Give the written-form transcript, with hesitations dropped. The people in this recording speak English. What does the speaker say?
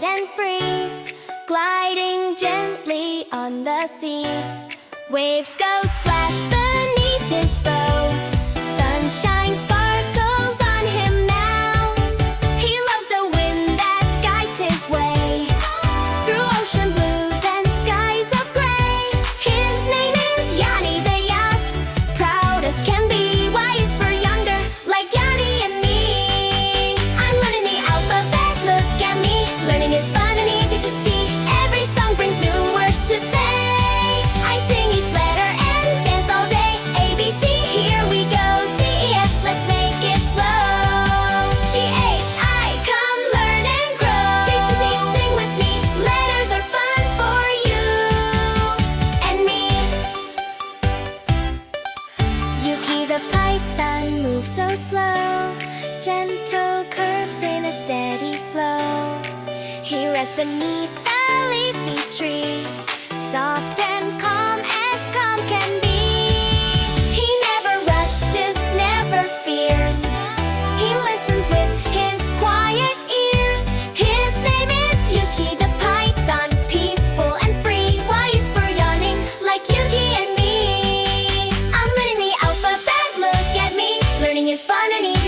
light and free, gliding gently on the sea. Waves go splash beneath his bow, sunshine sparkles on him now. He loves the wind that guides his way through ocean blues and skies of gray. His name is Yanni the yacht, proud as can be, wise for younger, like Yanni and me. I'm learning the alphabet, look at me. Learning is fun and easy to see. Every song brings new words to say. I sing each letter and dance all day. A, B, C, here we go. D, E, F, let's make it flow. G, H, I, come learn and grow. J to Z, sing with me. Letters are fun for you and me. Yuki the python moves so slow, gentle curves in a steady flow. He rests beneath a leafy tree, soft and calm as calm can be. He never rushes, never fears. He listens with his quiet ears. His name is Yuki the python, peaceful and free, wise for yawning, like Yuki and me. I'm learning the alphabet, look at me. Learning is fun and easy